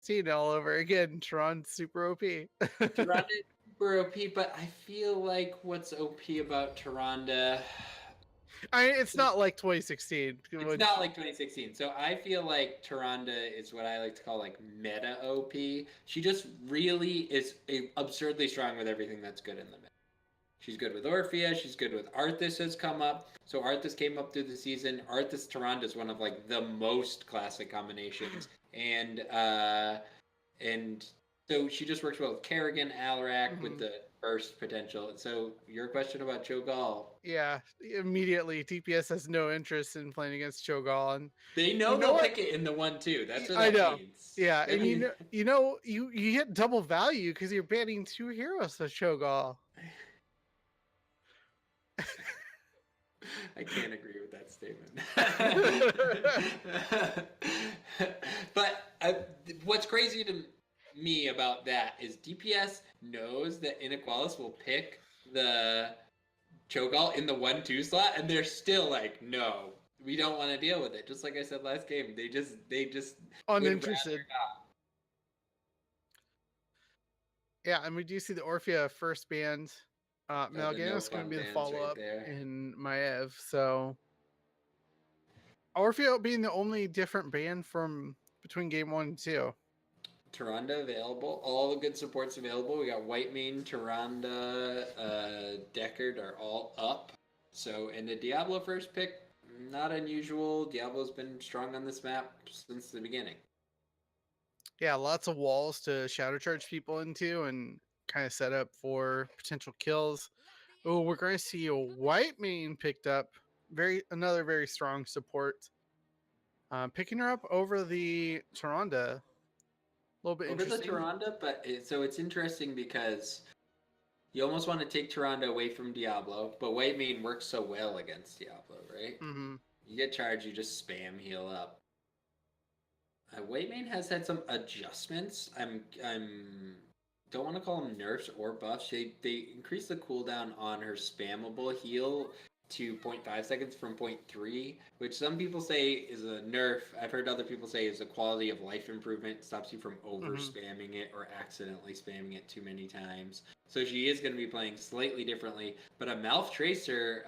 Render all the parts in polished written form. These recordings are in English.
2016 all over again. Tron's super OP. Tyrande super OP, but I feel like what's OP about Tyrande? It's not like 2016. It's not like 2016. So I feel like Tyrande is what I like to call like meta OP. She just really is absurdly strong with everything that's good in the meta. She's good with Orphea. She's good with Arthas has come up. So Arthas came up through the season. Arthas Tyrande is one of like the most classic combinations. And so she just works well with Kerrigan, Alarak with the burst potential. So your question about Cho'Gall. Yeah, immediately DPS has no interest in playing against Cho'Gall, and they know they'll pick it in the 1-2. That's what that means. Yeah, and you get double value because you're banning 2 heroes with Cho'Gall. I can't agree with that statement. But what's crazy to me about that is DPS knows that Inaequalis will pick the Cho'Gall in the 1-2 slot, and they're still like, no, we don't want to deal with it. Just like I said last game, they just uninterested. Yeah, and we do see the Orphea first banned. Mal'Ganis is going to be the follow-up in Maev. So Orphea being the only different ban from between game 1 and 2. Tyrande available. All the good supports available. We got Whitemane, Tyrande, Deckard are all up. So, and the Diablo first pick, not unusual. Diablo's been strong on this map since the beginning. Yeah, lots of walls to shadow charge people into and kind of set up for potential kills. Oh, we're going to see a Whitemane picked up. Another very strong support. Picking her up over the Tyrande. A little bit interesting. Over the Tyrande, but so it's interesting because you almost want to take Tyrande away from Diablo, but Whitemane works so well against Diablo, right? Mm-hmm. You get charged, you just spam heal up. Whitemane has had some adjustments. Don't want to call them nerfs or buffs. They increased the cooldown on her spammable heal to 0.5 seconds from 0.3, which some people say is a nerf. I've heard other people say is a quality of life improvement. It stops you from over spamming it or accidentally spamming it too many times. So she is going to be playing slightly differently. But a Malf Tracer...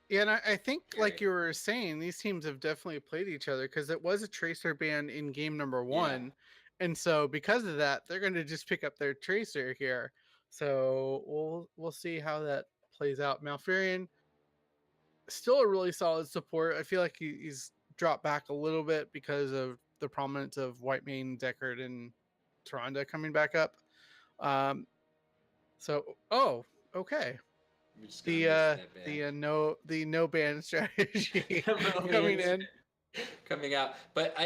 yeah, and I think, like you were saying, these teams have definitely played each other because it was a Tracer ban in game number 1. Yeah. And so because of that, they're going to just pick up their Tracer here. So we'll see how that plays out. Malfurion, still a really solid support. I feel like he's dropped back a little bit because of the prominence of Whitemane, Deckard, and Tyrande coming back up. Okay. The no ban strategy coming out, but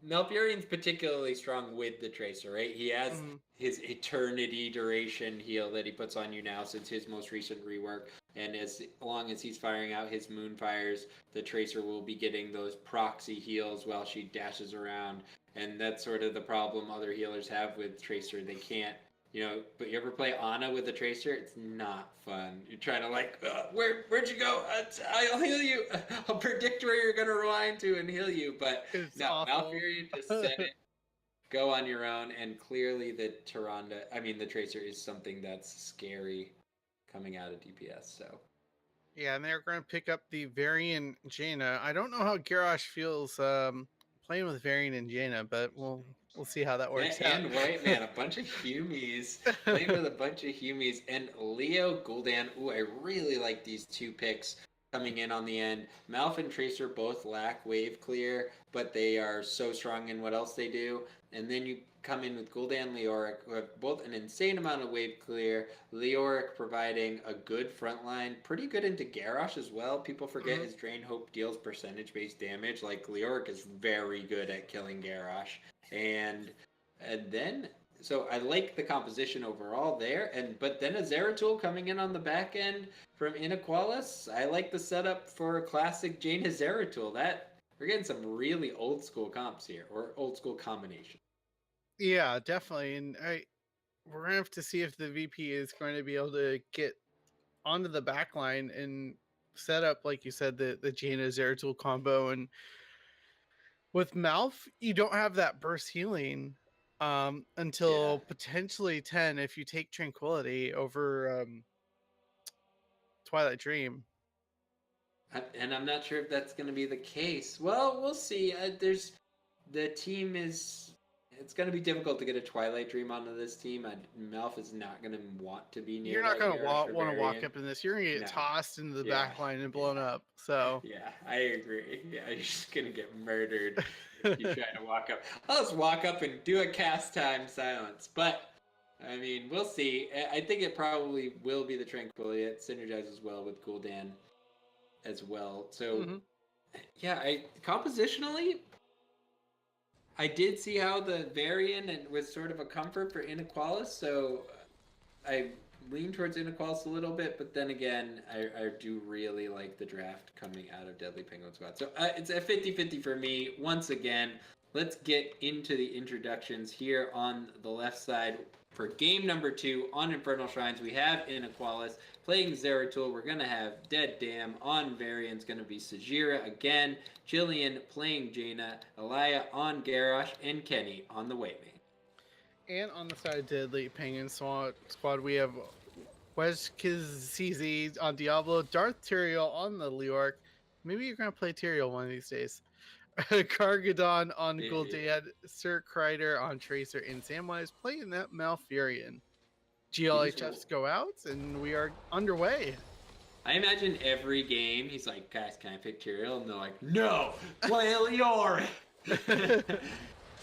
Malfurion's particularly strong with the Tracer, right? He has his eternity duration heal that he puts on you now since his most recent rework, and as long as he's firing out his Moonfires, the Tracer will be getting those proxy heals while she dashes around, and that's sort of the problem other healers have with Tracer. They can't. But you ever play Ana with a Tracer? It's not fun. You're trying to where'd you go? I'll heal you. I'll predict where you're going to rewind to and heal you. But it's no, Malfurion, just set it. Go on your own. And clearly the Tracer is something that's scary coming out of DPS. So. Yeah, and they're going to pick up the Varian Jaina. I don't know how Garrosh feels playing with Varian and Jaina, but we'll see how that works out. And Whitemane, a bunch of Humies. Playing with a bunch of Humies. And Leo Gul'dan. Ooh, I really like these 2 picks coming in on the end. Malf and Tracer both lack wave clear, but they are so strong in what else they do. And then you come in with Gul'dan and Leoric, who have both an insane amount of wave clear. Leoric providing a good front line, pretty good into Garrosh as well. People forget his Drain Hope deals percentage-based damage. Like, Leoric is very good at killing Garrosh. And then... So I like the composition overall there, but then a Zeratul coming in on the back end from Inaequalis. I like the setup for a classic Jaina Zeratul. We're getting some really old school comps here, or old school combination. Yeah, definitely. And we're gonna have to see if the VP is going to be able to get onto the back line and set up, like you said, the Jaina Zeratul combo. And with Malf, you don't have that burst healing until Yeah. potentially 10 if you take Tranquility over Twilight Dream. And I'm not sure if that's going to be the case. Well, we'll see. The team is. It's going to be difficult to get a Twilight Dream onto this team. Malf is not going to want to be near You're not that going to Garrosh or want to walk Varian. up in this. You're going to get No. tossed into the Yeah. back line and blown up. So Yeah, I agree. Yeah, you're just going to get murdered if you try to walk up. I'll just walk up and do a cast time silence. But, I mean, we'll see. I think it probably will be the Tranquility. It synergizes well with Gul'dan as well. So, yeah, compositionally, I did see how the Varian was sort of a comfort for Inaequalis, so I lean towards Inaequalis a little bit, but then again, I do really like the draft coming out of Deadly Penguin Squad. So it's a 50-50 for me. Once again, let's get into the introductions here on the left side. For game number 2 on Infernal Shrines, we have Inaequalis playing Zeratul. We're going to have Dead Dam. On Varian's going to be Sajira again. Jillian playing Jaina. Elia on Garrosh. And Kenny on the White Mane. and on the side of Deadly Penguin Squad, we have CZ on Diablo, Darth Tyrael on the Leoric. Maybe you're going to play Tyrael one of these days. Kargadon on Gul'dan, Sir Kreider on Tracer, and Samwise playing that Malfurion. GLHFs go out, and we are underway. I imagine every game he's like, guys, can I pick Tyrael? And they're like, no, play Leoric.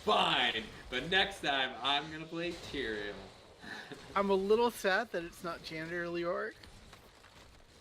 Fine, but next time I'm gonna play Tyrael. I'm a little sad that it's not Janitor Leoric.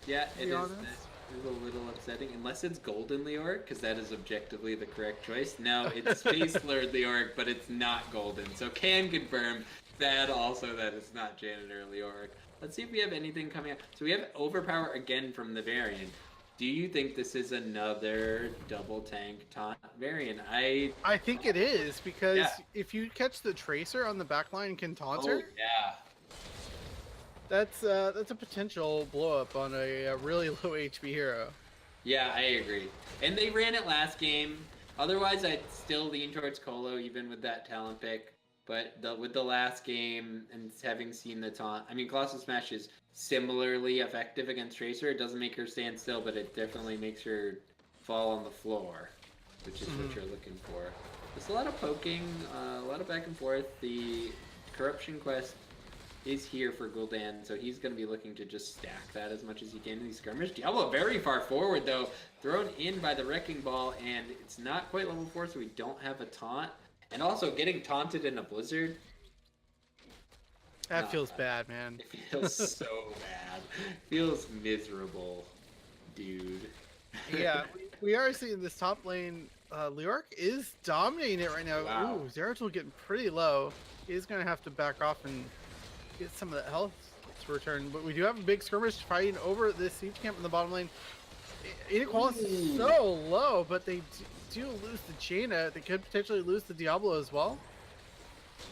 Yeah, it is a little upsetting, unless it's Golden Leoric, because that is objectively the correct choice. No, it's Space Lord Leoric, but it's not Golden. So can confirm that also that it's not Janitor Leoric. Let's see if we have anything coming up. So we have Overpower again from the Varian. Do you think this is another double tank taunt Varian? I think it is, because if you catch the Tracer on the back line and can taunt her, that's a potential blow up on a really low HP hero. Yeah, I agree. And they ran it last game. Otherwise, I'd still lean towards Colo, even with that talent pick. But with the last game and having seen the taunt, I mean, Colossal Smash is similarly effective against Tracer. It doesn't make her stand still, but it definitely makes her fall on the floor, which is what you're looking for. There's a lot of poking, a lot of back and forth. The Corruption quest is here for Gul'dan, so he's going to be looking to just stack that as much as he can in these skirmish. Diablo very far forward, though, thrown in by the Wrecking Ball, and it's not quite level 4, so we don't have a taunt. And also, getting taunted in a blizzard... That feels bad, man. It feels so bad. Feels miserable, dude. Yeah, we are seeing this top lane. Leoric is dominating it right now. Wow. Ooh, Zeratul getting pretty low. He's going to have to back off and get some of that health to return. But we do have a big skirmish fighting over this siege camp in the bottom lane. Inaequalis is so low, but they do lose the Jaina. They could potentially lose the Diablo as well.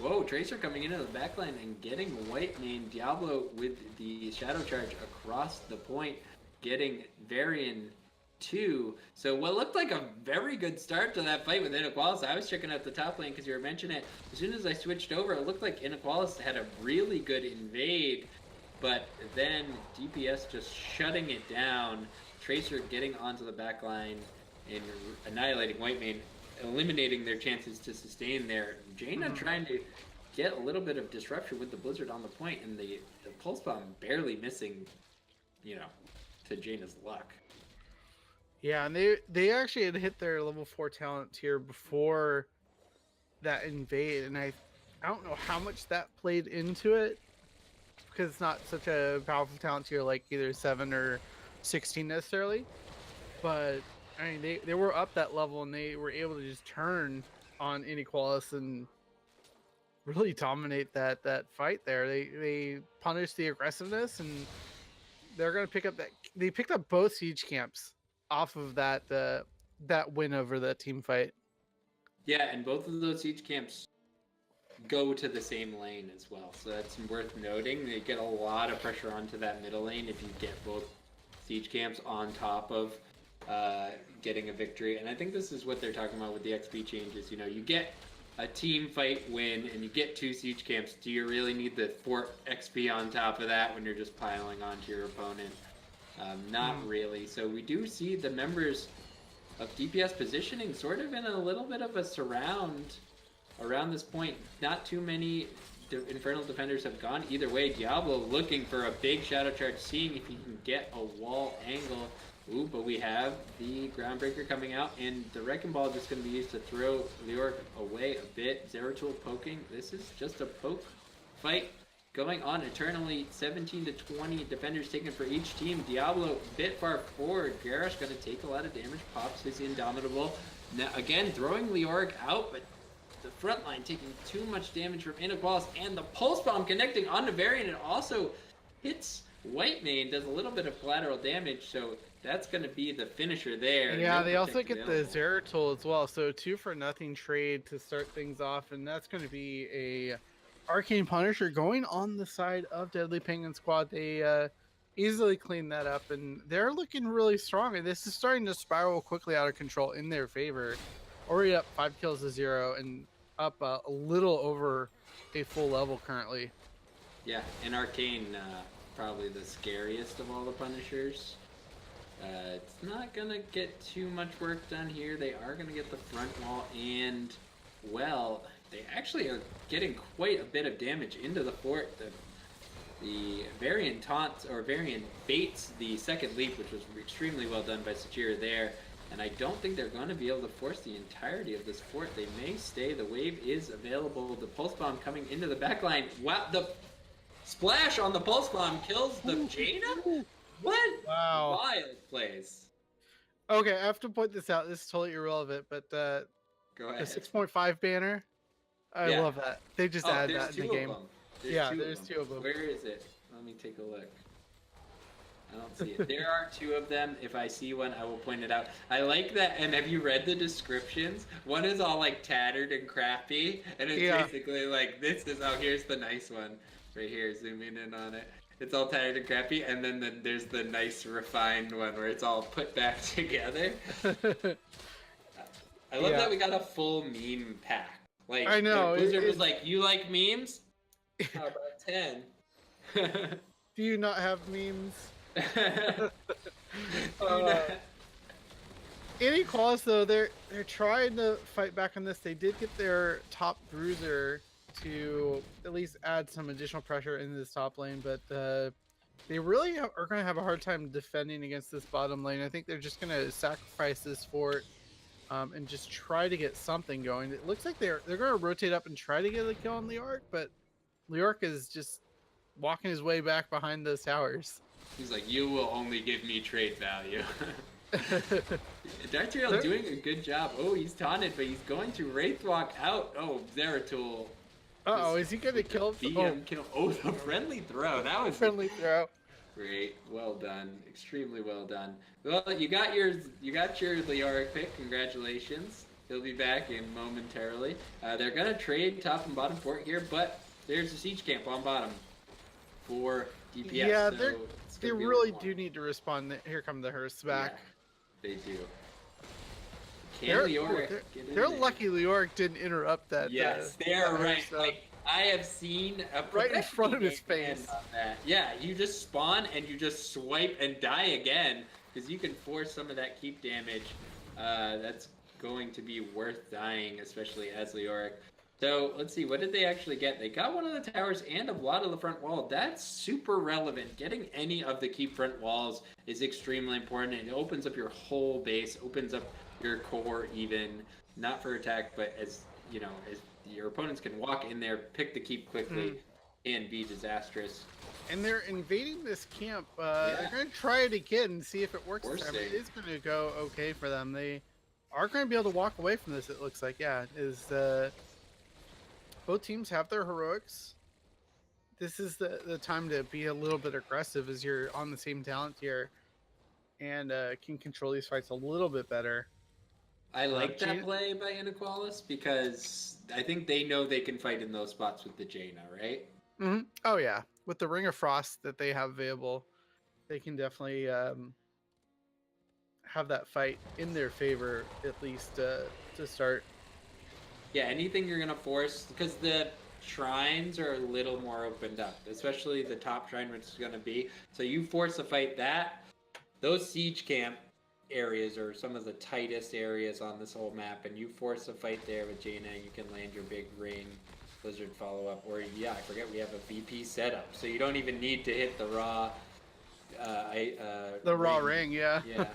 Whoa, Tracer coming into the backline and getting White Mane. Diablo with the Shadow Charge across the point, getting Varian 2. So what looked like a very good start to that fight with Inaequalis. I was checking out the top lane because you were mentioning it. As soon as I switched over, it looked like Inaequalis had a really good invade, but then DPS just shutting it down. Tracer getting onto the backline and annihilating White Mane, eliminating their chances to sustain there. Jaina trying to get a little bit of disruption with the Blizzard on the point, and the Pulse Bomb barely missing, you know, to Jaina's luck. Yeah, and they actually had hit their level 4 talent tier before that invade, and I don't know how much that played into it, because it's not such a powerful talent tier like either 7 or 16 necessarily. But I mean, they were up that level, and they were able to just turn on Inaequalis and really dominate that fight there. They punished the aggressiveness, and they're going to pick up that. They picked up both siege camps off of that win over the team fight. Yeah, and both of those siege camps go to the same lane as well, so that's worth noting. They get a lot of pressure onto that middle lane if you get both siege camps on top of getting a victory. And I think this is what they're talking about with the XP changes. You know, you get a team fight win and you get 2 siege camps, do you really need the fort XP on top of that when you're just piling onto your opponent? Not really. So we do see the members of DPS positioning sort of in a little bit of a surround around this point. Not too many Infernal Defenders have gone either way. Diablo looking for a big Shadow Charge, seeing if he can get a wall angle. Ooh, but we have the Groundbreaker coming out, and the Wrecking Ball just going to be used to throw Leoric away a bit. Zeratul poking. This is just a poke fight going on eternally. 17 to 20 defenders taken for each team. Diablo a bit far forward. Garrosh going to take a lot of damage. Pops his Indomitable. Now, again, throwing Leoric out, but the front line taking too much damage from Inaequalis, and the Pulse Bomb connecting onto Varian. It also hits Whitemane, does a little bit of collateral damage, so that's going to be the finisher there. Yeah, No they also protect get available. the Zeratul as well, so 2 for nothing trade to start things off, and that's going to be a Arcane Punisher going on the side of Deadly Penguin Squad. They easily clean that up, and they're looking really strong, and this is starting to spiral quickly out of control in their favor. Already up 5 kills to 0, and up a little over a full level currently. Yeah, and Arcane, probably the scariest of all the Punishers. It's not going to get too much work done here. They are going to get the front wall, and, well, they actually are getting quite a bit of damage into the fort. The Varian taunts, or Varian baits the second leap, which was extremely well done by Satyr there. And I don't think they're going to be able to force the entirety of this fort. They may stay. The wave is available. The Pulse Bomb coming into the backline. Wow, the splash on the Pulse Bomb kills the Jaina? What? Wow. Wild plays. Okay, I have to point this out. This is totally irrelevant, but Go the ahead. 6.5 banner, I love that. They just added that in the game. There's 2 of them. Where is it? Let me take a look. I don't see it. There are 2 of them. If I see one, I will point it out. I like that. And have you read the descriptions? One is all like tattered and crappy, and it's basically like, this is, oh, here's the nice one. Right here, zooming in on it. It's all tattered and crappy, and then there's the nice refined one where it's all put back together. I love that we got a full meme pack. Like, I know. Blizzard was like, you like memes? How about 10? Do you not have memes? Inaequalis, though, they're trying to fight back on this. They did get their top bruiser to at least add some additional pressure into this top lane, but they really are going to have a hard time defending against this bottom lane. I think they're just going to sacrifice this fort and just try to get something going. It looks like they're going to rotate up and try to get a kill on Leoric, but Leoric is just walking his way back behind those towers. He's like, you will only give me trade value. Dartriel doing a good job. Oh, he's taunted, but he's going to Wraithwalk out. Oh, Zeratul. Uh-oh, is he going to kill? Oh, the friendly throw. That was friendly throw. Great. Well done. Extremely well done. Well, you got your Leoric pick. Congratulations. He'll be back in momentarily. They're going to trade top and bottom fort here, but there's a siege camp on bottom for DPS. Yeah, so they really do need to respond. Here come the hearse back. Yeah, they do. They're lucky Leoric didn't interrupt that. Yes, they're right. Like, I have seen a right in front of his face. On that. Yeah, you just spawn and you just swipe and die again because you can force some of that keep damage. That's going to be worth dying, especially as Leoric. So let's see, what did they actually get? They got one of the towers and a lot of the front wall. That's super relevant. Getting any of the keep front walls is extremely important. It opens up your whole base, opens up your core even, not for attack, but as you know, as your opponents can walk in there, pick the keep quickly, and be disastrous. And they're invading this camp. They're going to try it again and see if it works this time. It is going to go okay for them. They are going to be able to walk away from this, it looks like. Yeah, both teams have their heroics. This is the time to be a little bit aggressive as you're on the same talent tier and can control these fights a little bit better. I like that play by Inaequalis because I think they know they can fight in those spots with the Jaina, right? Mm-hmm. Oh, yeah. With the Ring of Frost that they have available, they can definitely have that fight in their favor, at least to start. Yeah, anything you're gonna force, because the shrines are a little more opened up, especially the top shrine, which is gonna be. So you force a fight that those siege camp areas are some of the tightest areas on this whole map, and you force a fight there with Jaina, you can land your big rain blizzard follow up, or yeah, I forget we have a VP setup, so you don't even need to hit the raw The raw ring. ring, yeah. Yeah.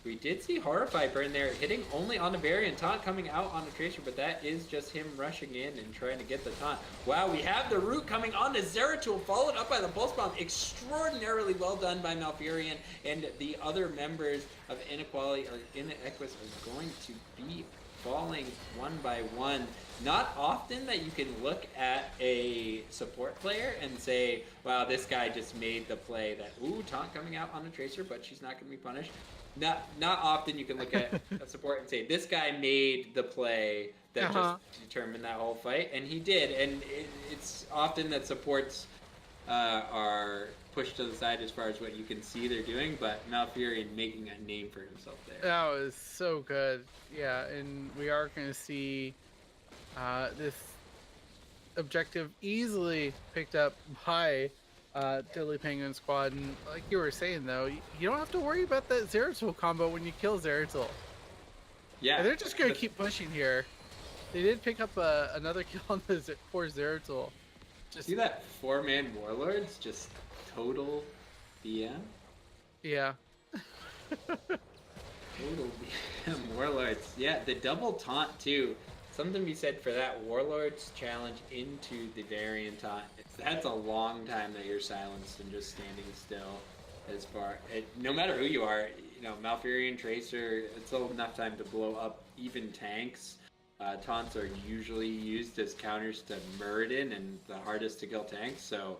We did see HeroesHype in there hitting only on the variant taunt coming out on the tracer, but that is just him rushing in and trying to get the taunt. Wow, we have the root coming on to Zeratul, followed up by the pulse bomb. Extraordinarily well done by Malfurion, and the other members of Inaequalis are going to be falling one by one. Not often that you can look at a support player and say, wow, this guy just made the play that, ooh, taunt coming out on a tracer, but she's not going to be punished. Not often you can look at a support and say, this guy made the play that just determined that whole fight, and he did. And it's often that supports are pushed to the side as far as what you can see they're doing, but Malfurion making a name for himself there. That was so good. Yeah, and we are going to see this objective easily picked up by Deadly Penguin Squad. And like you were saying, though, you don't have to worry about that Zeratul combo when you kill Zeratul. Yeah. And they're just going to keep pushing here. They did pick up another kill on the poor Zeratul. See that 4-man Warlords just total BM? Yeah. Total BM Warlords. Yeah, the double taunt too. Something to be said for that Warlords challenge into the variant taunt. That's a long time that you're silenced and just standing still. As far, no matter who you are, you know, Malfurion, Tracer, it's enough time to blow up even tanks. Taunts are usually used as counters to Muradin and the hardest to kill tanks, so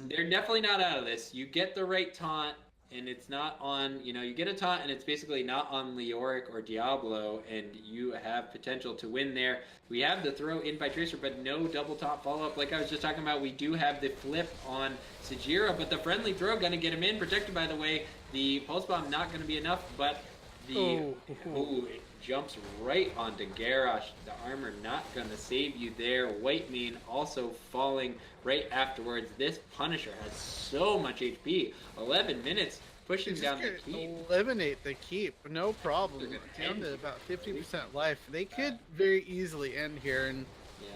they're definitely not out of this. You get the right taunt, and it's not on, you know, you get a taunt and it's basically not on Leoric or Diablo, and you have potential to win there. We have the throw in by Tracer, but no double top follow-up. Like I was just talking about, we do have the flip on Sajira, but the friendly throw going to get him in, protected by the way. The pulse bomb not going to be enough, but the it jumps right onto Garrosh. The armor not going to save you there. White Mean also falling right afterwards. This Punisher has so much HP. 11 minutes pushing down the keep. Eliminate the keep, no problem. Down to about 50% life. They could very easily end here, and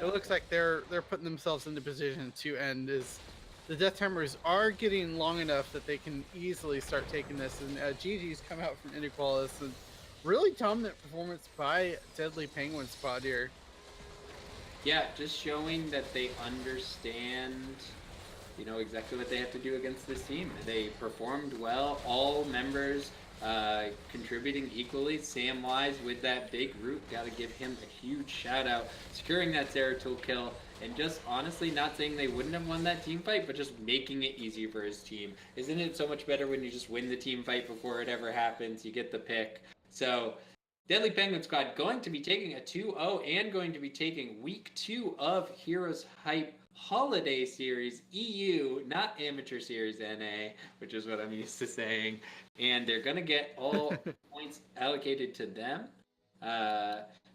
it looks like they're putting themselves into position to end. As the death timers are getting long enough that they can easily start taking this, and GG's come out from Inaequalis, and really dominant performance by Deadly Penguin Squad here. Yeah, just showing that they understand, you know, exactly what they have to do against this team. They performed well, all members contributing equally. Sam Wise with that big root, got to give him a huge shout out. Securing that Zeratul kill, and just honestly not saying they wouldn't have won that team fight, but just making it easy for his team. Isn't it so much better when you just win the team fight before it ever happens? You get the pick. So Deadly Penguin Squad going to be taking a 2-0 and going to be taking week 2 of HeroesHype Holiday Series EU, not Amateur Series NA, which is what I'm used to saying. And they're going to get all points allocated to them.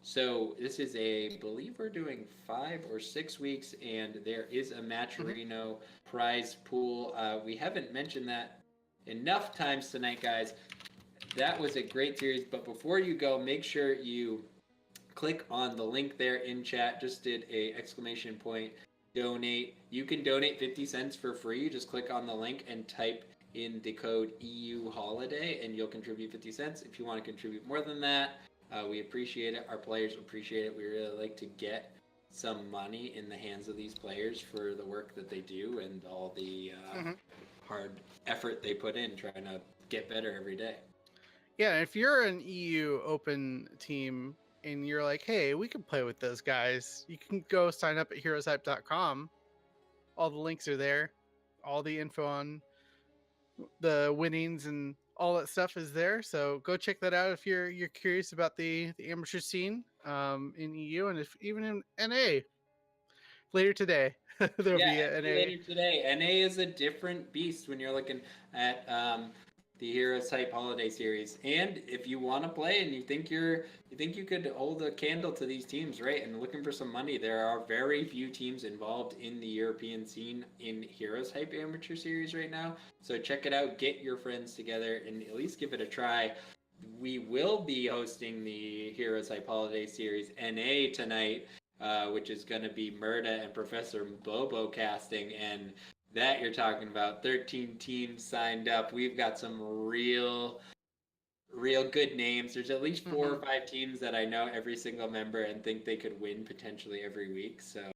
So this is I believe we're doing 5 or 6 weeks, and there is a Matcherino prize pool. We haven't mentioned that enough times tonight, guys. That was a great series, but before you go, make sure you click on the link there in chat. Just did a exclamation point donate. You can donate 50 cents for free. Just click on the link and type in the code EU Holiday, and you'll contribute 50 cents. If you want to contribute more than that, we appreciate it. Our players appreciate it. We really like to get some money in the hands of these players for the work that they do and all the hard effort they put in trying to get better every day. Yeah, if you're an EU open team and you're like, hey, we can play with those guys, you can go sign up at HeroesHype.com. All the links are there. All the info on the winnings and all that stuff is there. So go check that out if you're curious about the amateur scene in EU, and if even in NA. Later today, there'll be an NA. Later today. NA is a different beast when you're looking at the HeroesHype Holiday Series. And if you want to play and you think you could hold a candle to these teams, right, and looking for some money, there are very few teams involved in the European scene in HeroesHype Amateur Series right now. So check it out, get your friends together, and at least give it a try. We will be hosting the HeroesHype Holiday Series NA tonight, which is going to be Murda and Professor Bobo casting, and that you're talking about 13 teams signed up. We've got some real good names. There's at least 4 or 5 teams that I know every single member and think they could win potentially every week. So